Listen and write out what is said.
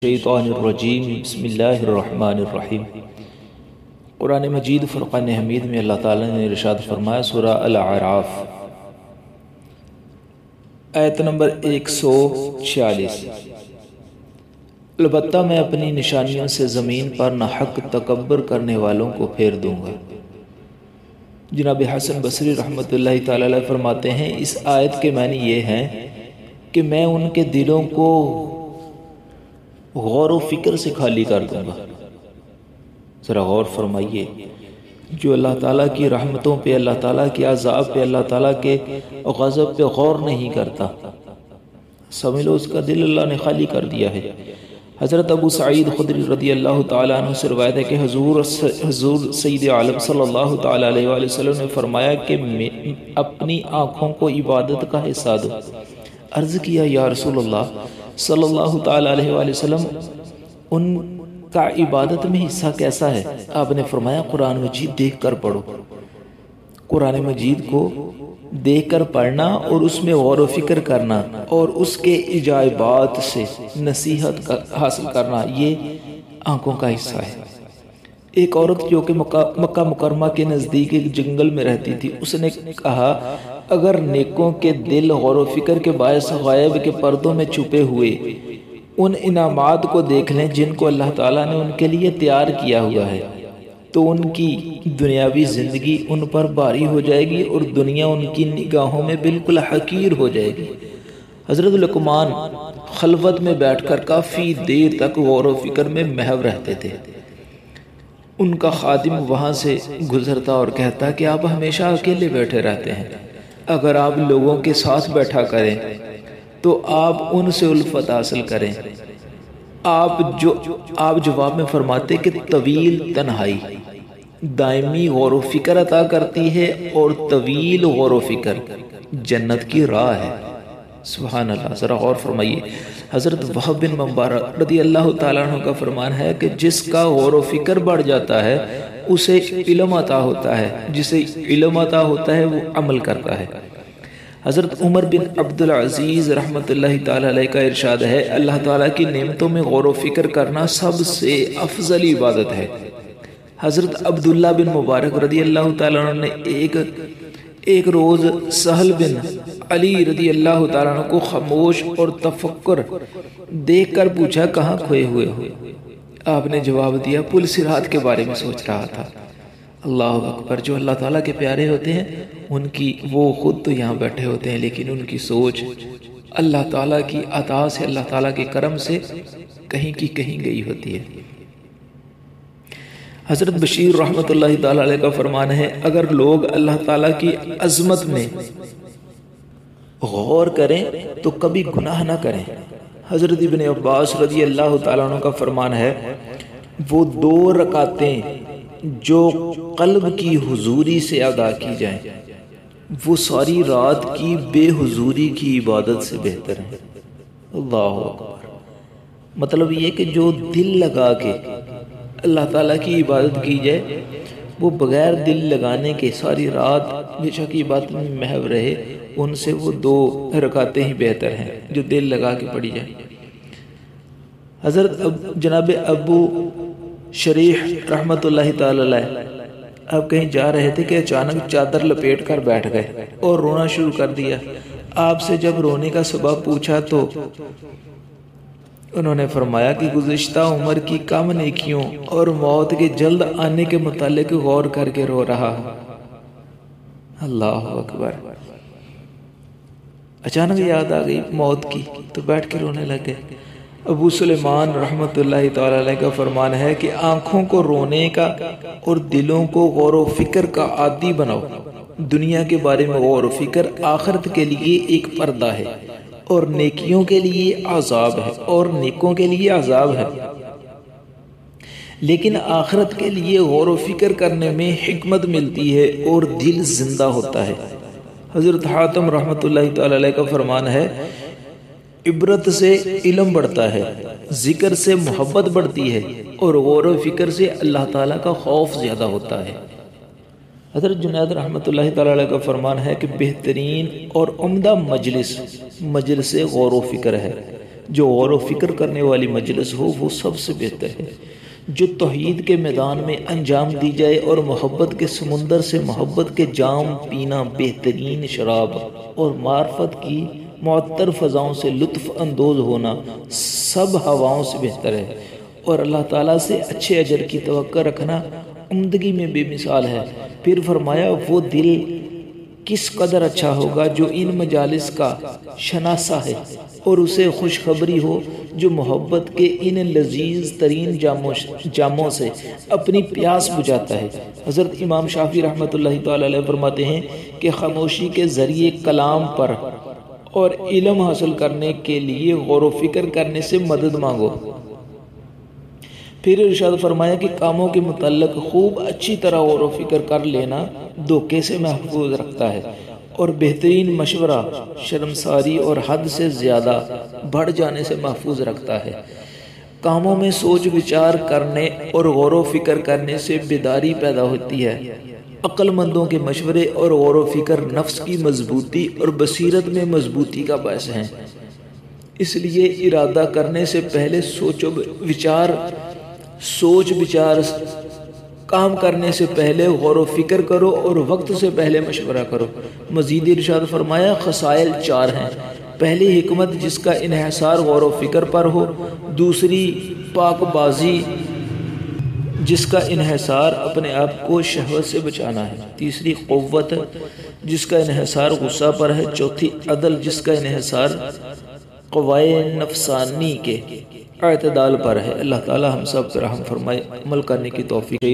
الشیطان الرجیم بسم اللہ الرحمن الرحیم۔ قرآن مجید فرقان حمید میں اللہ تعالیٰ نے ارشاد فرمایا، سورہ الاعراف آیت نمبر 146، البتہ میں اپنی نشانیوں سے زمین پر ناحق تکبر کرنے والوں کو پھیر دوں گا۔ جناب حسن بصری رحمۃ اللہ تعالیٰ علیہ فرماتے ہیں، اس آیت کے معنی یہ ہیں کہ میں ان کے دلوں کو غور و فکر سے خالی کر دوں گا۔ ذرا غور فرمائیے، جو اللہ تعالیٰ کی رحمتوں پہ، اللہ تعالیٰ کے عذاب پہ، اللہ تعالیٰ کے غضب پہ غور نہیں کرتا، سمجھ لو اس کا دل اللہ نے خالی کر دیا ہے۔ حضرت ابو سعید خدری رضی اللہ تعالیٰ عنہ سے روایت ہے کہ حضور سید عالم صلی اللہ تعالیٰ علیہ وآلہ وسلم نے فرمایا کہ میں اپنی آنکھوں کو عبادت کا حصہ دوں۔ عرض کیا، یا رسول اللہ صلی اللہ تعالیٰ علیہ وآلہ وسلم، ان کا عبادت میں حصہ کیسا ہے؟ آپ نے فرمایا، قرآن مجید دیکھ کر پڑھو۔ قرآن مجید کو دیکھ کر پڑھنا اور اس میں غور و فکر کرنا اور اس کے عجائبات سے نصیحت حاصل کرنا، یہ آنکھوں کا حصہ ہے۔ ایک عورت جو کہ مکہ مکرمہ کے نزدیک ایک جنگل میں رہتی تھی، اس نے کہا، اگر نیکوں کے دل غور و فکر کے باعث غائب کے پردوں میں چھپے ہوئے ان انعامات کو دیکھ لیں جن کو اللہ تعالیٰ نے ان کے لیے تیار کیا ہوا ہے، تو ان کی دنیاوی زندگی ان پر بھاری ہو جائے گی اور دنیا ان کی نگاہوں میں بالکل حقیر ہو جائے گی۔ حضرت لقمان خلوت میں بیٹھ کر کافی دیر تک غور و فکر میں محو رہتے تھے۔ ان کا خادم وہاں سے گزرتا اور کہتا کہ آپ ہمیشہ اکیلے بیٹھے رہتے ہیں، اگر آپ لوگوں کے ساتھ بیٹھا کریں تو آپ ان سے الفت حاصل کریں۔ آپ جواب میں فرماتے کہ طویل تنہائی دائمی غور و فکر عطا کرتی ہے اور طویل غور و فکر جنت کی راہ ہے۔ سبحان اللہ، ذرا غور فرمائیے۔ حضرت وہب بن مبارک رضی اللہ تعالیٰ عنہ کا فرمان ہے کہ جس کا غور و فکر بڑھ جاتا ہے اسے علم عطا ہوتا ہے، جسے علم عطا ہوتا ہے وہ عمل کرتا ہے۔ حضرت عمر بن عبد العزیز رحمۃ اللہ تعالیٰ علیہ کا ارشاد ہے، اللہ تعالیٰ کی نعمتوں میں غور و فکر کرنا سب سے افضل عبادت ہے۔ حضرت عبداللہ بن مبارک رضی اللہ تعالیٰ عنہ نے ایک روز سہل بن علی رضی اللہ تعالیٰ عنہ کو خاموش اور تفکر دیکھ کر پوچھا، کہاں کھوئے ہوئے ہو؟ آپ نے جواب دیا، پل صراط کے بارے میں سوچ رہا تھا۔ اللہ اکبر، جو اللہ تعالیٰ کے پیارے ہوتے ہیں ان کی، وہ خود تو یہاں بیٹھے ہوتے ہیں لیکن ان کی سوچ اللہ تعالیٰ کی عطا سے، اللہ تعالیٰ کے کرم سے کہیں کی کہیں گئی ہوتی ہے۔ حضرت بشیر رحمۃ اللہ تعالیٰ علیہ کا فرمان ہے، اگر لوگ اللہ تعالیٰ کی عظمت میں غور کریں تو کبھی گناہ نہ کریں۔ حضرت ابن عباس رضی اللہ تعالیٰ عنہ کا فرمان ہے، وہ 2 رکعتیں جو قلب کی حضوری سے ادا کی جائیں وہ ساری رات کی بے حضوری کی عبادت سے بہتر ہیں۔ اللہ اکبر، مطلب یہ کہ جو دل لگا کے اللہ تعالیٰ کی عبادت کی جائے، وہ بغیر دل لگانے کے ساری رات بے شک عبادت میں محو رہے، ان سے وہ 2 رکعتیں ہی بہتر ہیں جو دل لگا کے پڑھی جائیں۔ حضرت جناب ابو شریح رحمۃ اللہ تعالی علیہ اب کہیں جا رہے تھے کہ اچانک چادر لپیٹ کر بیٹھ گئے اور رونا شروع کر دیا۔ آپ سے جب رونے کا سبب پوچھا تو انہوں نے فرمایا کہ گزشتہ عمر کی کم نیکیوں اور موت کے جلد آنے کے متعلق غور کر کے رو رہا۔ اللہ اکبر، اچانک یاد آ گئی موت کی تو بیٹھ کے رونے لگے۔ ابو سلیمان رحمۃ اللہ تعالی علیہ کا فرمان ہے کہ آنکھوں کو رونے کا اور دلوں کو غور و فکر کا عادی بناؤ۔ دنیا کے بارے میں غور و فکر آخرت کے لیے ایک پردہ ہے اور نیکیوں کے لیے عذاب ہے، اور نیکوں کے لیے عذاب ہے، لیکن آخرت کے لیے غور و فکر کرنے میں حکمت ملتی ہے اور دل زندہ ہوتا ہے۔ حضرت حاتم رحمۃ اللہ تعالی علیہ کا فرمان ہے، عبرت سے علم بڑھتا ہے، ذکر سے محبت بڑھتی ہے اور غور و فکر سے اللہ تعالیٰ کا خوف زیادہ ہوتا ہے۔ حضرت جنید رحمۃ اللہ تعالی علیہ کا فرمان ہے کہ بہترین اور عمدہ مجلس غور و فکر ہے، جو غور و فکر کرنے والی مجلس ہو وہ سب سے بہتر ہے۔ جو توحید کے میدان میں انجام دی جائے اور محبت کے سمندر سے محبت کے جام پینا بہترین شراب اور معرفت کی معطر فضاؤں سے لطف اندوز ہونا سب ہواؤں سے بہتر ہے، اور اللہ تعالیٰ سے اچھے اجر کی توقع رکھنا عمدگی میں بے مثال ہے۔ پھر فرمایا وہ دل کس قدر اچھا ہوگا جو ان مجالس کا شناسہ ہے اور اسے خوشخبری ہو جو محبت کے ان لذیذ ترین جاموں سے اپنی پیاس بجھاتا ہے۔ حضرت امام شافعی رحمۃ اللہ تعالی علیہ فرماتے ہیں کہ خاموشی کے ذریعے کلام پر اور علم حاصل کرنے کے لیے غور و فکر کرنے سے مدد مانگو۔ پھر ارشاد فرمایا کہ کاموں کے متعلق خوب اچھی طرح غور و فکر کر لینا دھوکے سے محفوظ رکھتا ہے، اور بہترین مشورہ شرمساری اور حد سے زیادہ بڑھ جانے سے محفوظ رکھتا ہے۔ کاموں میں سوچ وچار کرنے اور غور و فکر کرنے سے بیداری پیدا ہوتی ہے۔ عقل مندوں کے مشورے اور غور و فکر نفس کی مضبوطی اور بصیرت میں مضبوطی کا باعث ہیں۔ اس لیے ارادہ کرنے سے پہلے سوچ بچار کام کرنے سے پہلے غور و فکر کرو اور وقت سے پہلے مشورہ کرو۔ مزید ارشاد فرمایا خصائل 4 ہیں۔ پہلی حکمت جس کا انحصار غور و فکر پر ہو، دوسری پاک بازی جس کا انحصار اپنے آپ کو شہوت سے بچانا ہے، تیسری قوت جس کا انحصار غصہ پر ہے، چوتھی عدل جس کا انحصار قوائے نفسانی کے اعتدال پر ہے۔ اللہ تعالی ہم سب پر رحم فرمائے، عمل کرنے کی توفیق